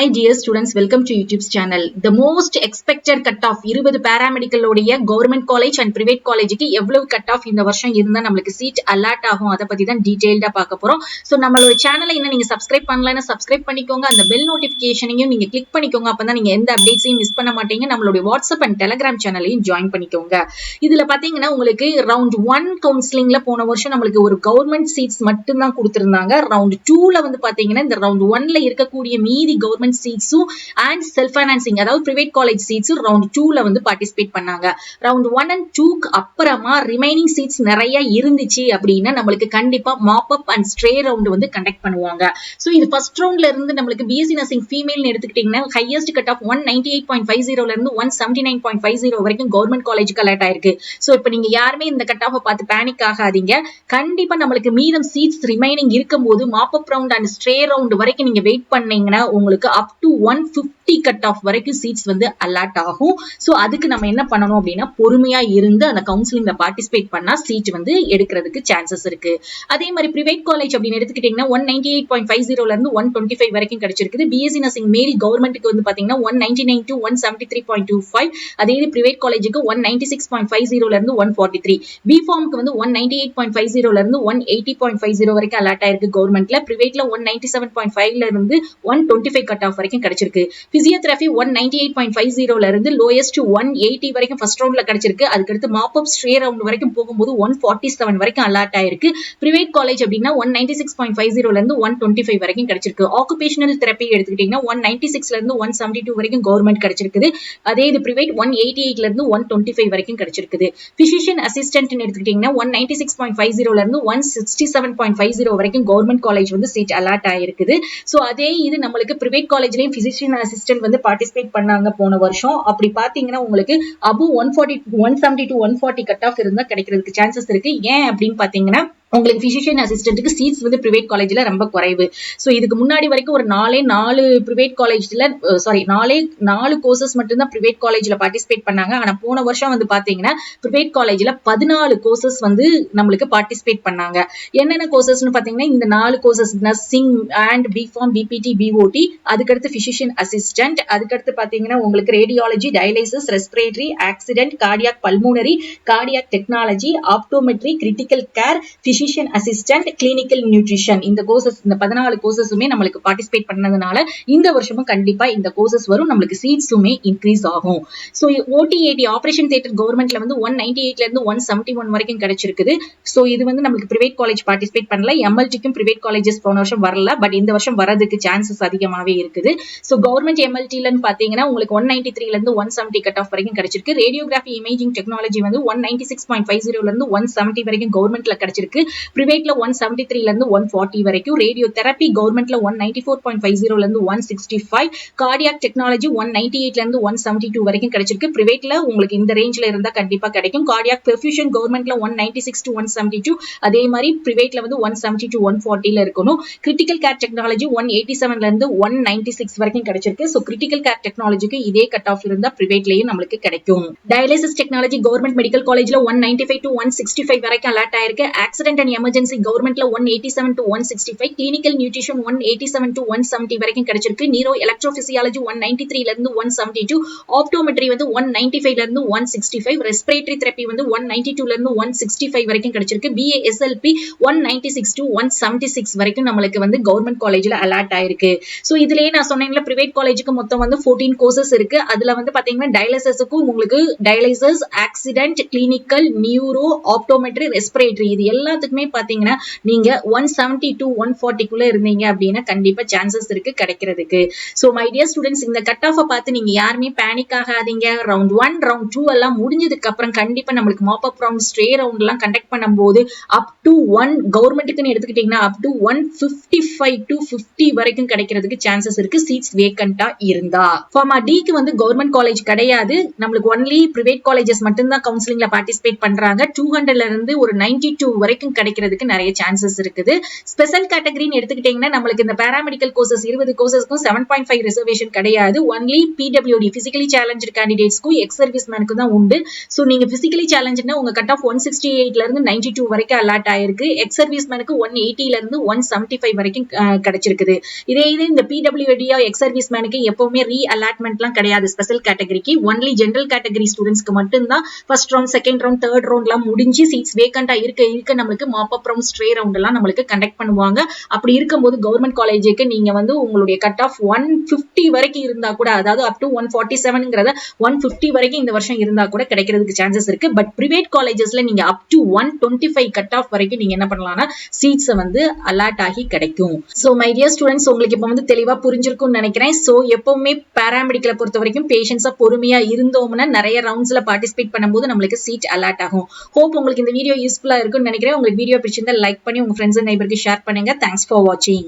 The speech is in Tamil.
my dear students, welcome to YouTube's channel. The most expected cutoff 20 paramedical உடைய government college and private collegeக்கு எவ்வளவு cutoff இந்த வருஷம் இருந்தா நமக்கு seat allot ஆகும் அத பத்தி தான் டீடைல்டா பார்க்க போறோம். சோ நம்மளோட சேனலை இன்னும் நீங்க subscribe பண்ணலனா subscribe பண்ணிக்கோங்க. அந்த bell notificationையும் நீங்க click பண்ணிக்கோங்க. அப்பதான் நீங்க எந்த அப்டேட்ஸையும் மிஸ் பண்ண மாட்டீங்க. நம்மளோட WhatsApp and Telegram சேனலையும் join பண்ணிக்கோங்க. இதுல பாத்தீங்கன்னா உங்களுக்கு round 1 counselingல போன வருஷம் நமக்கு ஒரு government seats மட்டும் தான் கொடுத்திருந்தாங்க. round 2ல வந்து பாத்தீங்கன்னா இந்த round 1ல இருக்கக்கூடிய மீதி government seats and self financing அதாவது private college seats round 2ல வந்து participate பண்ணாங்க. round 1 and 2க்கு அப்புறமா remaining seats நிறைய இருந்துச்சு அப்படினா நமக்கு கண்டிப்பா mop up and stray round வந்து கண்டக்ட் பண்ணுவாங்க. சோ இது ஃபர்ஸ்ட் ரவுண்ட்ல இருந்து நமக்கு BSc nursing female னு எடுத்துக்கிட்டீங்கன்னா highest cut off 198.50 ல இருந்து 179.50 வரைக்கும் government collegeக்கு அலாட் ஆயிருக்கு. சோ இப்போ நீங்க யாருமே இந்த கட் ஆஃபை பார்த்து பேனிக் ஆகாதீங்க. கண்டிப்பா நமக்கு மீதம் seats remaining இருக்கும்போது mop up round and stray round வரைக்கும் நீங்க வெயிட் பண்ணீங்கன்னா உங்களுக்கு up to 150 கட் ஆஃப் வரைக்கும் சீட்ஸ் வந்து அலாட் ஆகும். சோ அதுக்கு நம்ம என்ன பண்ணணும் அப்படின்னா பொறுமையா இருந்து அந்த கவுன்சிலிங்ல பார்ட்டிசிபேட் பண்ணா சீட் வந்து எடுக்கிறதுக்கு சான்சஸ் இருக்கு. அதே மாதிரி பிரைவேட் காலேஜ் அப்படின்னு எடுத்துக்கிட்டீங்கன்னா 198.50 ல இருந்து 125 வரைக்கும் கிடைச்சிருக்கு. BSc நர்சிங் மேல் கவர்மெண்ட்டுக்கு வந்து பாத்தீங்கன்னா 199 to 173.25, அதே இது பிரைவேட் காலேஜுக்கு 196.50 ல இருந்து 143. பிஃபார்முக்கு வந்து 198.50 ல இருந்து 180.50 வரைக்கும் அலாட் ஆயிருக்கு கவர்மெண்ட்ல. பிரைவேட்ல 197.5 ல இருந்து 125 கட் ஆஃப் வரைக்கும் கிடைச்சிருக்கு. பிசியோதெரபி 198.50 ல இருந்து லோயஸ்ட் 180 வரைக்கும் ஃபர்ஸ்ட் ரவுண்ட்ல கிடைச்சிருக்கு. அதுக்கு அடுத்து மாப் அப் ஸ்ட்ரே ரவுண்ட் வரைக்கும் போகும்போது 147 வரைக்கும் அலாட் ஆயிருக்கு. பிரைவேட் காலேஜ் அப்படின்னா 196.50 ல இருந்து 125 வரைக்கும் கிடைச்சிருக்கு. ஆக்குபேஷனல் தெரப்பி எடுத்துக்கிட்டீங்கன்னா 196 ல இருந்து 172 வரைக்கும் கவர்மெண்ட் கிடைச்சிருக்கு. அதே இது பிரைவேட் 188 ல இருந்து 125 வரைக்கும் கிடைச்சிருக்கு. பிசிஷியன் அசிஸ்டன்ட் எடுத்துக்கிட்டீங்கன்னா 196.50 ல இருந்து 167.50 வரைக்கும் கவர்மெண்ட் காலேஜ் வந்து சீட் அலாட் ஆயிருக்குது. சோ அதே இது நம்மளுக்கு பிரைவேட் காலேஜ்லயும் பிசிஷியன் அசிஸ்டன்ட் வந்து பார்ட்டிசிபேட் பண்ணாங்க போன வருஷம். அப்படி பாத்தீங்கன்னா உங்களுக்கு above 170 to 140 கட் ஆஃப் இருந்தா கிடைக்கிறதுக்கு சான்சஸ் இருக்கு. ஏன் அப்படின்னு பாத்தீங்கன்னா உங்களுக்கு பிசிஷியன் அசிஸ்டன்ட்டுக்கு சீட்ஸ் வந்து பிரைவேட் காலேஜ்ல ரொம்ப குறைவு. சோ இதுக்கு முன்னாடி வரைக்கும் ஒரு 4 பிரைவேட் காலேஜ்ல நாலு கோர்சஸ் மட்டும் தான் பிரைவேட் காலேஜ்ல பார்ட்டிசிபேட் பண்ணாங்க. ஆனா போன வருஷம் வந்து பாத்தீங்கன்னா பிரைவேட் காலேஜ்ல 14 கோர்சஸ் வந்து நம்மளுக்கு பார்ட்டிசிபேட் பண்ணாங்க. என்னென்ன கோர்சஸ்னு பாத்தீங்கன்னா இந்த 4 courses nursing and B Pharm BPT BOT, அதுக்கடுத்து பிசிஷியன் அசிஸ்டன்ட், அதுக்கடுத்து பாத்தீங்கன்னா உங்களுக்கு radiology, dialysis, respiratory, accident, cardiac pulmonary, cardiac technology, optometry, critical care, physician assistant, clinical nutrition, இந்த கோர்சஸ் இந்த 14 கோர்சஸுமே நம்மளுக்கு பார்ட்டிசிபேட் பண்ணதுனால இந்த வருஷமும் கண்டிப்பா இந்த கோர்சஸ் வரும். நம்மளுக்கு சீட்ஸுமே இன்க்ரீஸ் ஆகும். சோ OTAT ஆபரேஷன் தியேட்டர் கவர்மெண்ட்ல வந்து 198 ல இருந்து 171 வரைக்கும் கிடைச்சிருக்குது. சோ இது வந்து நமக்கு பிரைவேட் காலேஜ் பார்ட்டிசிபேட் பண்ணல. MLTக்கும் பிரைவேட் காலேஜஸ் போன வருஷம் வரல, பட் இந்த வருஷம் வரதுக்கு சான்சஸ் அதிகமாவே இருக்குது. சோ கவர்மெண்ட் MLTலன்னு பாத்தீங்கன்னா உங்களுக்கு 193 ல இருந்து 170 கட் ஆஃப் வரைக்கும் கிடைச்சிருக்கு. ரேடியோகிராஃபி இமேஜிங் டெக்னாலஜி வந்து 196.50 ல இருந்து 170 வரைக்கும் கவர்மெண்ட்ல கிடைச்சிருக்கு. பிரைவேட்ல 173 ல இருந்து 140 வரைக்கும். ரேடியோ தெரப்பி கவர்மெண்ட்ல 194.50 ல இருந்து 165, கார்டியாக் டெக்னாலஜி 198 ல இருந்து 172 வரைக்கும் கிடைச்சிருக்கு. பிரைவேட்ல உங்களுக்கு இந்த ரேஞ்ச்ல இருந்தா கண்டிப்பா கிடைக்கும். கார்டியாக் பெர்ஃபியூஷன் கவர்மெண்ட்ல 196 to 172, அதே மாதிரி பிரைவேட்ல வந்து 170 to 140 ல இருக்கணும். கிரிட்டிக்கல் கேர் டெக்னாலஜி 187 ல இருந்து 196 வரைக்கும் கிடைச்சிருக்கு. சோ கிரிட்டிக்கல் கேர் டெக்னாலஜிக்கு இதே கட் ஆஃப் இருந்தா பிரைவேட்லயும் நம்மளுக்கு கிடைக்கும். டயாலிசிஸ் டெக்னாலஜி கவர்மெண்ட் மெடிக்கல் காலேஜ்ல 195 to 165 வரைக்கும் அலாட் ஆயிருக்கு. ஆக்சிடென்ட் அண்ட் எமர்ஜென்சி கவர்மெண்ட்ல 187 to 165, கிளினிக்கல் நியூட்ரிஷன் 187 to 170 வரைக்கும் கிடைச்சிருக்கு. நியூரோ எலக்ட்ரோபிசியாலஜி 193 ல இருந்து 172, ஆப்டோமெட்ரி வந்து 195 ல இருந்து 165, ரெஸ்பிரேட்டரி தெரப்பி வந்து 192 ல இருந்து 165 வரைக்கும் கிடைச்சிருக்கு. BASLP 196 to 176 வரைக்கும் நம்மளுக்கு வந்து கவர்மெண்ட் காலேஜ்ல அலாட் ஆயிருக்கு. சோ இதுலயே நான் சொன்னேன்ல பிரைவேட் காலேஜுக்கு மொத்தம் வந்து 14 கோர்சஸ் இருக்கு. அதுல வந்து பாத்தீங்கன்னா டயாலிசிஸ்க்கு உங்களுக்கு dialysis, accident, clinical, neuro, optometry, respiratory இது எல்லாத்துக்குமே பாத்தீங்கன்னா நீங்க 170 to 140 குள்ள இருந்தீங்க அப்படின்னா கண்டிப்பா சான்சஸ் இருக்கு கிடைக்கிறதுக்கு. சோ மை டியர் ஸ்டூடெண்ட்ஸ், இந்த கட் ஆஃபை பார்த்து நீங்க யாருமே பேனிக் ஆகாதீங்க. ரவுண்ட் 1 ரவுண்ட் 2 எல்லாம் முடிஞ்சதுக்கு அப்புறம் கண்டிப்பா நம்மளுக்கு mop up round stray round எல்லாம் கண்டக்ட் பண்ணும்போது அப் டு 1 கவர்மெண்ட்டுக்குன்னு எடுத்துக்கிட்டீங்கன்னா அப் டு 155 to 50 வரைக்கும் கிடைக்கிறதுக்கு சான்சஸ் இருக்கு சீட்ஸ் வேக்கண்டா இருந்தா. ஃபார்மா டிக்கு வந்து கவர்மெண்ட் காலேஜ் கிடையாது. நம்மளுக்கு ஒன்லி பிரைவேட் காலேஜஸ் மட்டும் தான் கவுன்சிலிங்ல பார்ட்டிசிபேட் பண்றாங்க. 200 ல இருந்து ஒரு 92 வரைக்கும் கிடைக்கிறதுக்கு நிறைய சான்சஸ் இருக்குது. ஸ்பெஷல் கேட்டகரின்னு எடுத்துக்கிட்டீங்கன்னா நம்மளுக்கு இந்த பேராமெடிக்கல் கோர்சஸ் 20 கோர்சஸ்க்கும் 7.5 ரிசர்வேஷன் கிடையாது. ஒன்லி பிடபிள்யூடி பிசிக்கலி சேலஞ்சு கேண்டிடேட்ஸ்க்கும் எக்ஸ் சர்வீஸ் மேனுக்கு தான் உண்டு. ஸோ நீங்க பிசிக்கலி சேலஞ்சுனா உங்க கட் ஆஃப் 168ல இருந்து 92 வரைக்கும் அலாட் ஆயிருக்கு. எக்ஸ் சர்வீஸ் மேனுக்கு 180ல இருந்து 175 வரைக்கும் கிடைச்சிருக்குது. இதே இந்த பிடபிள்யூடி எக்ஸ் சர்வீஸ் மேனுக்கு எப்பவுமே ரீ அலாட்மெண்ட்லாம் கிடையாது. ஸ்பெஷல் கேட்டகரிக்கு ஒன்லி ஜெனரல் கேட்டகரி ஸ்டூடெண்ட்ஸ்க்கு மட்டும்தான் first round, second round, third ரவுண்ட்லாம் முடிஞ்சு சீட்ஸ் வேகண்டா இருக்க நம்மளுக்கு mop up round, stray round எல்லாம் நம்மளுக்கு கண்டக்ட் பண்ணுவாங்க. அப்படி இருக்கும்போது கவர்மெண்ட் காலேஜுக்கு நீங்க வந்து உங்களுடைய கட் ஆஃப் 150 வரைக்கும் இருந்தா கூட, அதாவது அப் டு 147ங்கிறத 150 வரைக்கும் இந்த வருஷம் இருந்தா கூட கிடைக்கிறதுக்கு சான்சஸ் இருக்கு. பட் பிரைவேட் காலேஜஸ்ல நீங்க அப் டு 125 கட் ஆஃப் வரைக்கும் நீங்க என்ன பண்ணலாம்னா சீட்ஸ் வந்து அலாட் ஆகி கிடைக்கும். சோ மை டியர் ஸ்டூடெண்ட்ஸ், உங்களுக்கு இப்ப வந்து தெளிவா புரிஞ்சிருக்கும்னு நினைக்கிறேன். சோ எப்பவுமே பேராமெடிக்கலை பொறுத்த வரைக்கும் பேஷன்ஸா பொறுமையா இருந்தோம்னா நிறைய ரவுண்ட்ஸ்ல பார்ட்டிசிபேட் பண்ணும்போது நம்மளுக்கு சீட் அலாட் ஆகும். ஹோப் உங்களுக்கு இந்த வீடியோ யூஸ்ஃபுல்லா இருக்கும்னு நினைக்கிறேன். உங்களுக்கு வீடியோ பிடிச்சிருந்தா லைக் பண்ணி உங்க ஃப்ரெண்ட்ஸ் அண்ட் நெய்பருக்கு ஷேர் பண்ணுங்க. தேங்க்ஸ் ஃபார் வாட்சிங்.